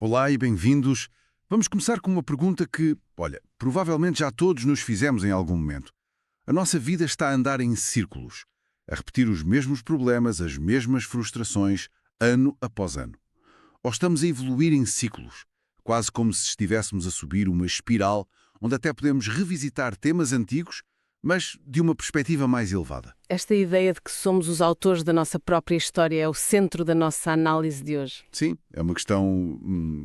Olá e bem-vindos. Vamos começar com uma pergunta que, provavelmente já todos nos fizemos em algum momento. A nossa vida está a andar em círculos, a repetir os mesmos problemas, as mesmas frustrações, ano após ano. Ou estamos a evoluir em ciclos, quase como se estivéssemos a subir uma espiral onde até podemos revisitar temas antigos, mas de uma perspectiva mais elevada. Esta ideia de que somos os autores da nossa própria história é o centro da nossa análise de hoje. Sim, é uma questão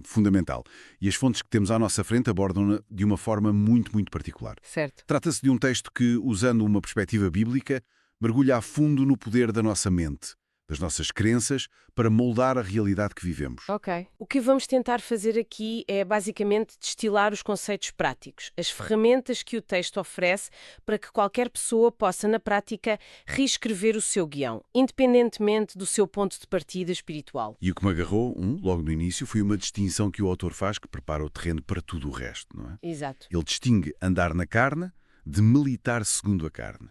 fundamental. E as fontes que temos à nossa frente abordam-na de uma forma muito particular. Certo. Trata-se de um texto que, usando uma perspectiva bíblica, mergulha a fundo no poder da nossa mente, das nossas crenças, para moldar a realidade que vivemos. Ok. O que vamos tentar fazer aqui é basicamente destilar os conceitos práticos, as ferramentas que o texto oferece para que qualquer pessoa possa, na prática, reescrever o seu guião, independentemente do seu ponto de partida espiritual. E o que me agarrou, logo no início, foi uma distinção que o autor faz que prepara o terreno para tudo o resto, não é? Exato. Ele distingue andar na carne de militar segundo a carne.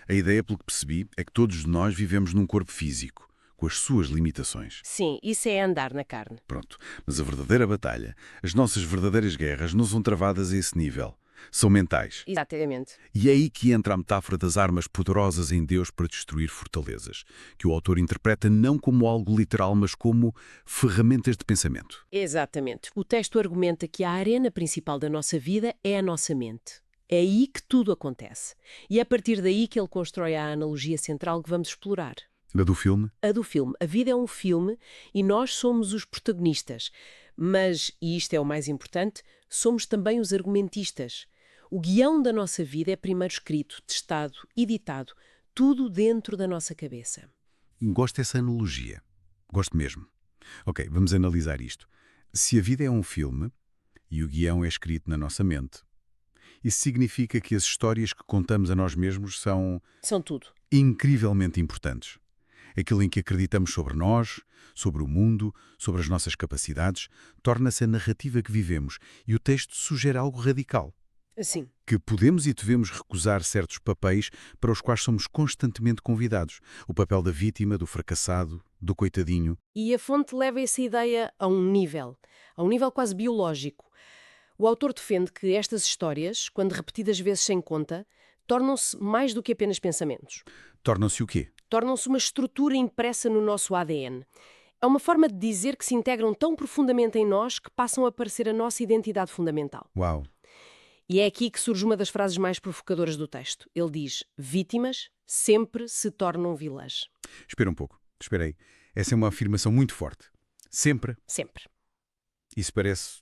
A ideia, pelo que percebi, é que todos nós vivemos num corpo físico, com as suas limitações. Sim, isso é andar na carne. Pronto, mas a verdadeira batalha, as nossas verdadeiras guerras não são travadas a esse nível. São mentais. Exatamente. E é aí que entra a metáfora das armas poderosas em Deus para destruir fortalezas, que o autor interpreta não como algo literal, mas como ferramentas de pensamento. Exatamente. O texto argumenta que a arena principal da nossa vida é a nossa mente. É aí que tudo acontece. E é a partir daí que ele constrói a analogia central que vamos explorar. A do filme? A do filme. A vida é um filme e nós somos os protagonistas. Mas, e isto é o mais importante, somos também os argumentistas. O guião da nossa vida é primeiro escrito, testado, editado, tudo dentro da nossa cabeça. Gosto dessa analogia. Gosto mesmo. Ok, vamos analisar isto. Se a vida é um filme e o guião é escrito na nossa mente, isso significa que as histórias que contamos a nós mesmos são São tudo. incrivelmente importantes. Aquilo em que acreditamos sobre nós, sobre o mundo, sobre as nossas capacidades, torna-se a narrativa que vivemos e o texto sugere algo radical. Assim. Que podemos e devemos recusar certos papéis para os quais somos constantemente convidados. O papel da vítima, do fracassado, do coitadinho. E a fonte leva essa ideia a um nível quase biológico. O autor defende que estas histórias, quando repetidas vezes sem conta, tornam-se mais do que apenas pensamentos. Tornam-se o quê? Tornam-se uma estrutura impressa no nosso ADN. É uma forma de dizer que se integram tão profundamente em nós que passam a parecer a nossa identidade fundamental. Uau! E é aqui que surge uma das frases mais provocadoras do texto. Ele diz: vítimas sempre se tornam vilãs. Espera um pouco. Espera aí. Essa é uma afirmação muito forte. Sempre. Sempre. Isso parece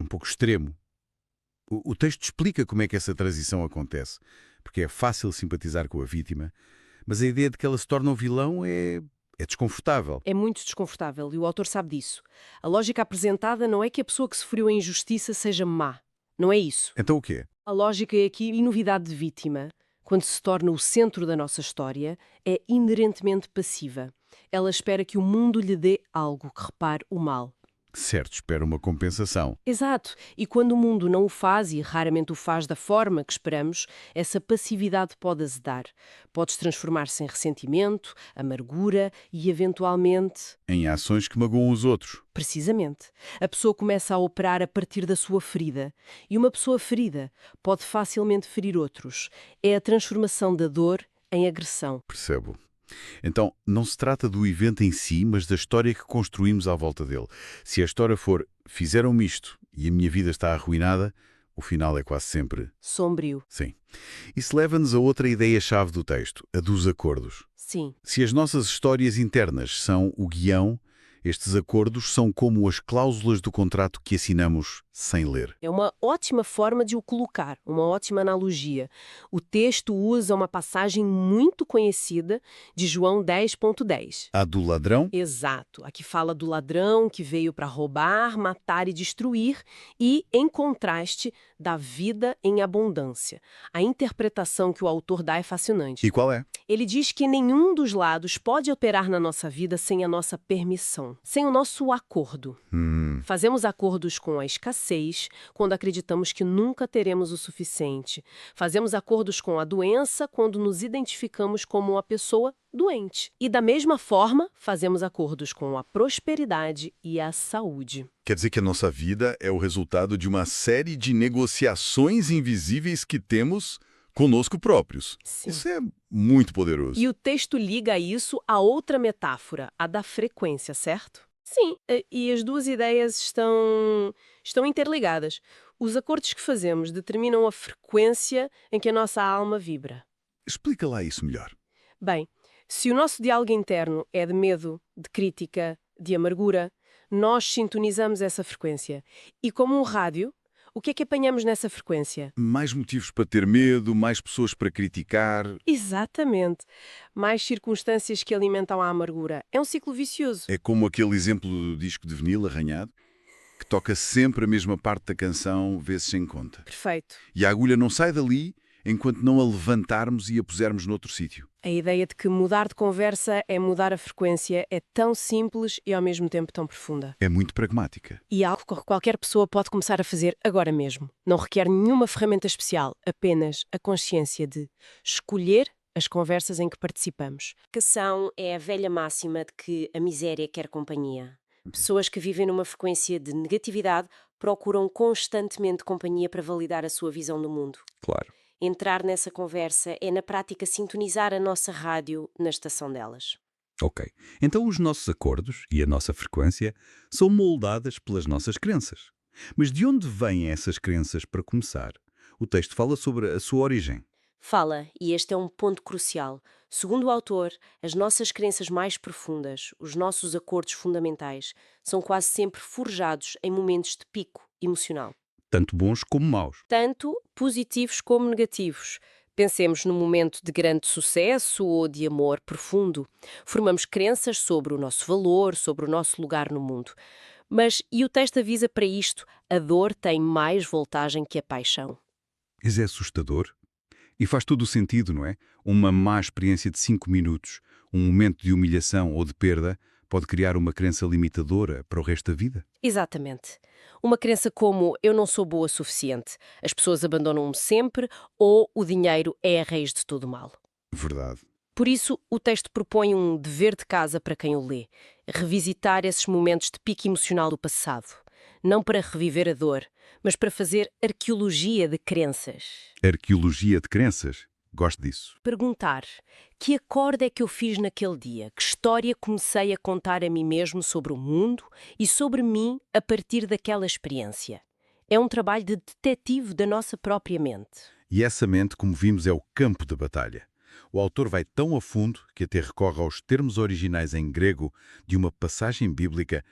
um pouco extremo. O texto explica como é que essa transição acontece, porque é fácil simpatizar com a vítima, mas a ideia de que ela se torna um vilão é desconfortável. É muito desconfortável e o autor sabe disso. A lógica apresentada não é que a pessoa que sofreu a injustiça seja má. Não é isso. Então o quê? A lógica é aqui inovidade de vítima, quando se torna o centro da nossa história, é inerentemente passiva. Ela espera que o mundo lhe dê algo que repare o mal. Certo, espera uma compensação. Exato. E quando o mundo não o faz, e raramente o faz da forma que esperamos, essa passividade pode azedar. Pode transformar-se em ressentimento, amargura e, eventualmente... Em ações que magoam os outros. Precisamente. A pessoa começa a operar a partir da sua ferida. E uma pessoa ferida pode facilmente ferir outros. É a transformação da dor em agressão. Percebo. Então, não se trata do evento em si, mas da história que construímos à volta dele. Se a história for fizeram-me isto e a minha vida está arruinada, o final é quase sempre... sombrio. Sim. Isso leva-nos a outra ideia-chave do texto, a dos acordos. Sim. Se as nossas histórias internas são o guião, estes acordos são como as cláusulas do contrato que assinamos sem ler. É uma ótima forma de o colocar, uma ótima analogia. O texto usa uma passagem muito conhecida de João 10.10. A do ladrão? Exato. Aqui fala do ladrão que veio para roubar, matar e destruir e, em contraste, da vida em abundância. A interpretação que o autor dá é fascinante. E qual é? Ele diz que nenhum dos lados pode operar na nossa vida sem a nossa permissão. permissão, sem o nosso acordo. Fazemos acordos com a escassez, quando acreditamos que nunca teremos o suficiente. Fazemos acordos com a doença, quando nos identificamos como uma pessoa doente. E, da mesma forma, fazemos acordos com a prosperidade e a saúde. Quer dizer que a nossa vida é o resultado de uma série de negociações invisíveis que temos conosco próprios. Sim. Isso é muito poderoso. E o texto liga isso a outra metáfora, a da frequência, certo? Sim, e as duas ideias estão interligadas. Os acordos que fazemos determinam a frequência em que a nossa alma vibra. Explica lá isso melhor. Bem, se o nosso diálogo interno é de medo, de crítica, de amargura, nós sintonizamos essa frequência. E como um rádio, o que é que apanhamos nessa frequência? Mais motivos para ter medo, mais pessoas para criticar. Exatamente. Mais circunstâncias que alimentam a amargura. É um ciclo vicioso. É como aquele exemplo do disco de vinil arranhado, que toca sempre a mesma parte da canção, vezes sem conta. Perfeito. E a agulha não sai dali enquanto não a levantarmos e a pusermos noutro sítio. A ideia de que mudar de conversa é mudar a frequência é tão simples e ao mesmo tempo tão profunda. É muito pragmática. E é algo que qualquer pessoa pode começar a fazer agora mesmo. Não requer nenhuma ferramenta especial, apenas a consciência de escolher as conversas em que participamos. Educação é a velha máxima de que a miséria quer companhia. Pessoas que vivem numa frequência de negatividade procuram constantemente companhia para validar a sua visão do mundo. Claro. Entrar nessa conversa é, na prática, sintonizar a nossa rádio na estação delas. Ok. Então os nossos acordos e a nossa frequência são moldadas pelas nossas crenças. Mas de onde vêm essas crenças para começar? O texto fala sobre a sua origem. Fala, e este é um ponto crucial. Segundo o autor, as nossas crenças mais profundas, os nossos acordos fundamentais, são quase sempre forjados em momentos de pico emocional. Tanto bons como maus. Tanto positivos como negativos. Pensemos num momento de grande sucesso ou de amor profundo. Formamos crenças sobre o nosso valor, sobre o nosso lugar no mundo. Mas, e o texto avisa para isto, a dor tem mais voltagem que a paixão. Isso é assustador. E faz todo o sentido, não é? Uma má experiência de 5 minutos, um momento de humilhação ou de perda, pode criar uma crença limitadora para o resto da vida. Exatamente. Uma crença como eu não sou boa o suficiente, as pessoas abandonam-me sempre ou o dinheiro é a raiz de todo o mal. Verdade. Por isso, o texto propõe um dever de casa para quem o lê, revisitar esses momentos de pico emocional do passado. Não para reviver a dor, mas para fazer arqueologia de crenças. Arqueologia de crenças? Gosto disso. Perguntar, que acorde é que eu fiz naquele dia? Que história comecei a contar a mim mesmo sobre o mundo e sobre mim a partir daquela experiência? É um trabalho de detetive da nossa própria mente. E essa mente, como vimos, é o campo de batalha. O autor vai tão a fundo que até recorre aos termos originais em grego de uma passagem bíblica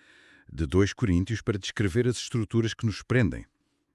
de 2 Coríntios para descrever as estruturas que nos prendem.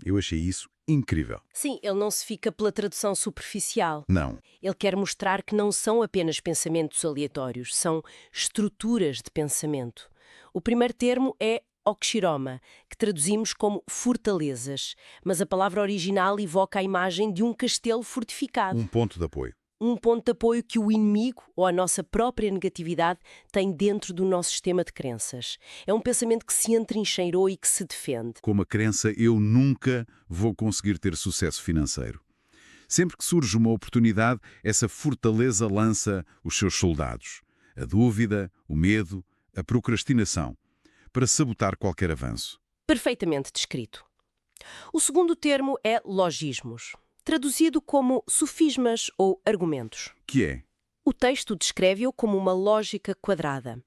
Eu achei isso incrível. Sim, ele não se fica pela tradução superficial. Não. Ele quer mostrar que não são apenas pensamentos aleatórios, são estruturas de pensamento. O primeiro termo é oxiroma, que traduzimos como fortalezas, mas a palavra original evoca a imagem de um castelo fortificado. Um ponto de apoio. Um ponto de apoio que o inimigo ou a nossa própria negatividade tem dentro do nosso sistema de crenças. É um pensamento que se entrincheirou e que se defende. Com a crença, eu nunca vou conseguir ter sucesso financeiro. Sempre que surge uma oportunidade, essa fortaleza lança os seus soldados. A dúvida, o medo, a procrastinação, para sabotar qualquer avanço. Perfeitamente descrito. O segundo termo é logismos, traduzido como sofismas ou argumentos. Que é? O texto descreve-o como uma lógica quadrada.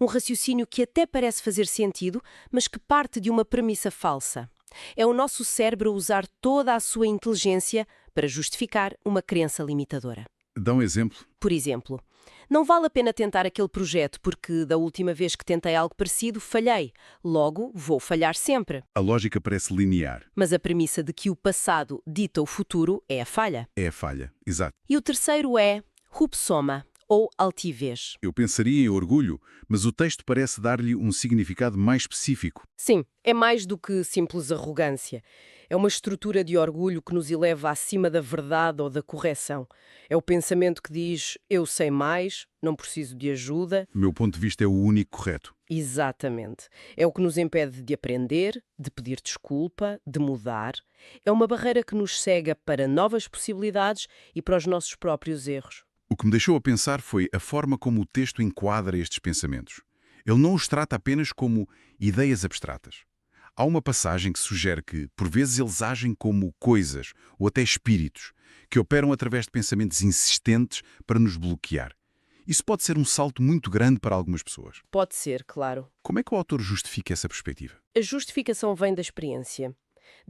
Um raciocínio que até parece fazer sentido, mas que parte de uma premissa falsa. É o nosso cérebro usar toda a sua inteligência para justificar uma crença limitadora. Dá um exemplo. Por exemplo, não vale a pena tentar aquele projeto porque da última vez que tentei algo parecido falhei. Logo, vou falhar sempre. A lógica parece linear. Mas a premissa de que o passado dita o futuro é a falha. É a falha. Exato. E o terceiro é rupsoma, ou altivez. Eu pensaria em orgulho, mas o texto parece dar-lhe um significado mais específico. Sim, é mais do que simples arrogância. É uma estrutura de orgulho que nos eleva acima da verdade ou da correção. É o pensamento que diz, eu sei mais, não preciso de ajuda. O meu ponto de vista é o único correto. Exatamente. É o que nos impede de aprender, de pedir desculpa, de mudar. É uma barreira que nos cega para novas possibilidades e para os nossos próprios erros. O que me deixou a pensar foi a forma como o texto enquadra estes pensamentos. Ele não os trata apenas como ideias abstratas. Há uma passagem que sugere que, por vezes, eles agem como coisas ou até espíritos, que operam através de pensamentos insistentes para nos bloquear. Isso pode ser um salto muito grande para algumas pessoas. Pode ser, claro. Como é que o autor justifica essa perspectiva? A justificação vem da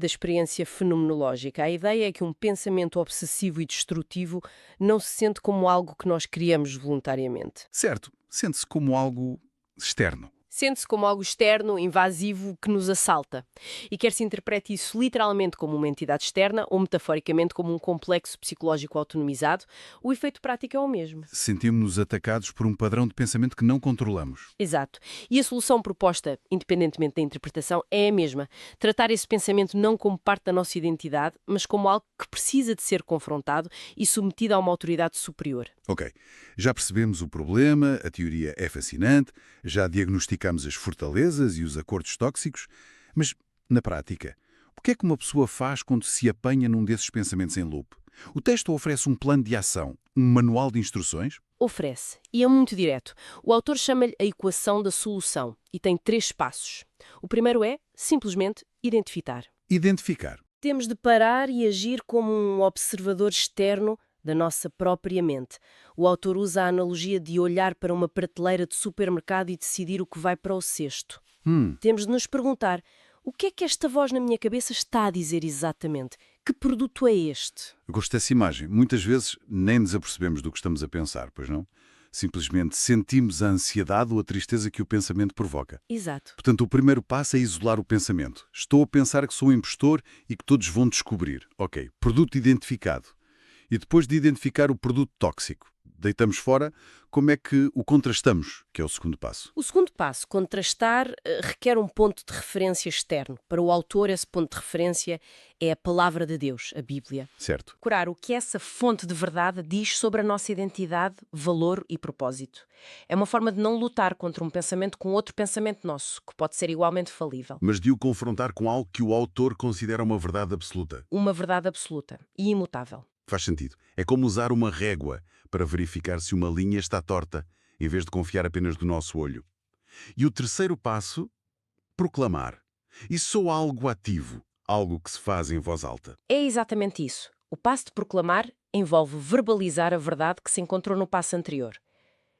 experiência fenomenológica. A ideia é que um pensamento obsessivo e destrutivo não se sente como algo que nós criamos voluntariamente. Certo, sente-se como algo externo. Sente-se como algo externo, invasivo, que nos assalta. E quer se interprete isso literalmente como uma entidade externa ou metaforicamente como um complexo psicológico autonomizado, o efeito prático é o mesmo. Sentimos-nos atacados por um padrão de pensamento que não controlamos. Exato. E a solução proposta, independentemente da interpretação, é a mesma. Tratar esse pensamento não como parte da nossa identidade, mas como algo que precisa de ser confrontado e submetido a uma autoridade superior. Ok, já percebemos o problema, a teoria é fascinante, já diagnosticamos as fortalezas e os acordos tóxicos, mas, na prática, o que é que uma pessoa faz quando se apanha num desses pensamentos em loop? O texto oferece um plano de ação, um manual de instruções? Oferece, e é muito direto. O autor chama-lhe a equação da solução e tem 3 passos. O primeiro é, simplesmente, identificar. Identificar. Temos de parar e agir como um observador externo da nossa própria mente. O autor usa a analogia de olhar para uma prateleira de supermercado e decidir o que vai para o cesto. Temos de nos perguntar, o que é que esta voz na minha cabeça está a dizer exatamente? Que produto é este? Eu gosto dessa imagem. Muitas vezes nem nos apercebemos do que estamos a pensar, pois não? Simplesmente sentimos a ansiedade ou a tristeza que o pensamento provoca. Exato. Portanto, o primeiro passo é isolar o pensamento. Estou a pensar que sou um impostor e que todos vão descobrir. Ok, produto identificado. E depois de identificar o produto tóxico, deitamos fora, como é que o contrastamos, que é o segundo passo? O segundo passo, contrastar, requer um ponto de referência externo. Para o autor, esse ponto de referência é a palavra de Deus, a Bíblia. Certo. Procurar o que essa fonte de verdade diz sobre a nossa identidade, valor e propósito. É uma forma de não lutar contra um pensamento com outro pensamento nosso, que pode ser igualmente falível. Mas de o confrontar com algo que o autor considera uma verdade absoluta. Uma verdade absoluta e imutável. Faz sentido. É como usar uma régua para verificar se uma linha está torta, em vez de confiar apenas do nosso olho. E o terceiro passo, proclamar. Isso sou algo ativo, algo que se faz em voz alta. É exatamente isso. O passo de proclamar envolve verbalizar a verdade que se encontrou no passo anterior.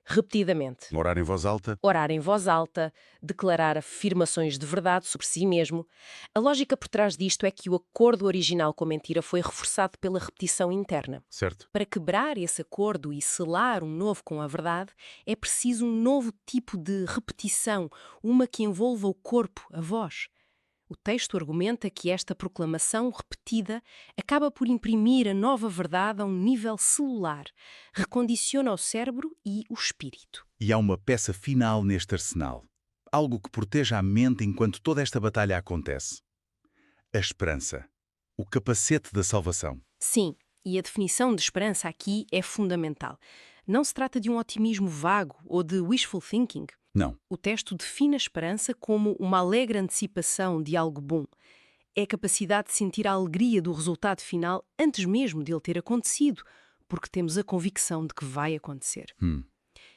Repetidamente. Orar em voz alta. Orar em voz alta, declarar afirmações de verdade sobre si mesmo. A lógica por trás disto é que o acordo original com a mentira foi reforçado pela repetição interna. Certo. Para quebrar esse acordo e selar um novo com a verdade, é preciso um novo tipo de repetição, uma que envolva o corpo, a voz. O texto argumenta que esta proclamação repetida acaba por imprimir a nova verdade a um nível celular, recondiciona o cérebro e o espírito. E há uma peça final neste arsenal. Algo que proteja a mente enquanto toda esta batalha acontece. A esperança. O capacete da salvação. Sim, e a definição de esperança aqui é fundamental. Não se trata de um otimismo vago ou de wishful thinking. Não. O texto define a esperança como uma alegre antecipação de algo bom. É a capacidade de sentir a alegria do resultado final antes mesmo de ele ter acontecido, porque temos a convicção de que vai acontecer.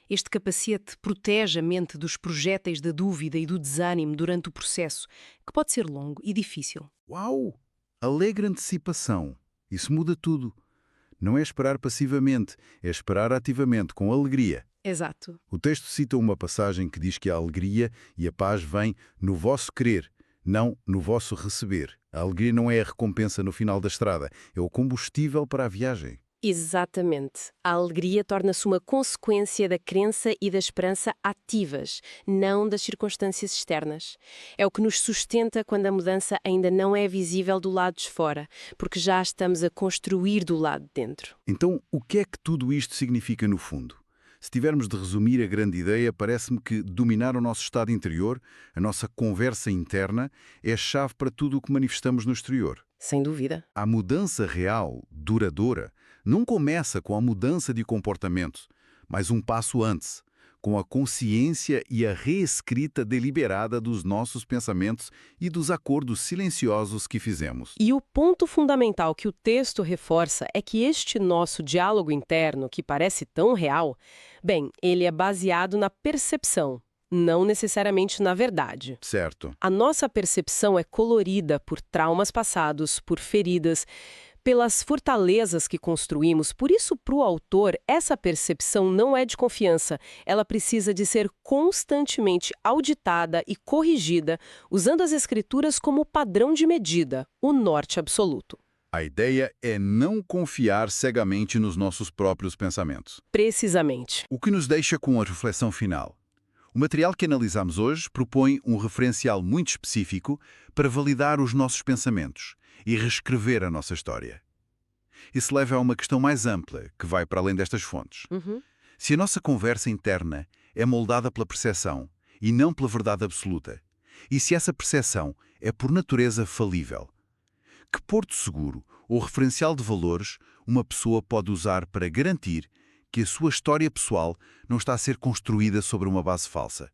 Este capacete protege a mente dos projéteis da dúvida e do desânimo durante o processo, que pode ser longo e difícil. Uau! Alegre antecipação. Isso muda tudo. Não é esperar passivamente, é esperar ativamente, com alegria. Exato. O texto cita uma passagem que diz que a alegria e a paz vêm no vosso querer, não no vosso receber. A alegria não é a recompensa no final da estrada, é o combustível para a viagem. Exatamente. A alegria torna-se uma consequência da crença e da esperança ativas, não das circunstâncias externas. É o que nos sustenta quando a mudança ainda não é visível do lado de fora, porque já estamos a construir do lado de dentro. Então, o que é que tudo isto significa no fundo? Se tivermos de resumir a grande ideia, parece-me que dominar o nosso estado interior, a nossa conversa interna, é a chave para tudo o que manifestamos no exterior. Sem dúvida. A mudança real, duradoura, não começa com a mudança de comportamento, mas um passo antes, com a consciência e a reescrita deliberada dos nossos pensamentos e dos acordos silenciosos que fizemos. E o ponto fundamental que o texto reforça é que este nosso diálogo interno, que parece tão real, bem, ele é baseado na percepção, não necessariamente na verdade. Certo. A nossa percepção é colorida por traumas passados, por feridas, pelas fortalezas que construímos. Por isso, para o autor, essa percepção não é de confiança. Ela precisa de ser constantemente auditada e corrigida, usando as escrituras como padrão de medida, o norte absoluto. A ideia é não confiar cegamente nos nossos próprios pensamentos. Precisamente. O que nos deixa com a reflexão final. O material que analisamos hoje propõe um referencial muito específico para validar os nossos pensamentos e reescrever a nossa história. Isso leva a uma questão mais ampla, que vai para além destas fontes. Se a nossa conversa interna é moldada pela percepção e não pela verdade absoluta, e se essa percepção é por natureza falível, que porto seguro ou referencial de valores uma pessoa pode usar para garantir que a sua história pessoal não está a ser construída sobre uma base falsa?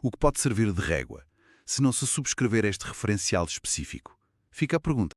O que pode servir de régua, se não se subscrever este referencial específico? Fica a pergunta.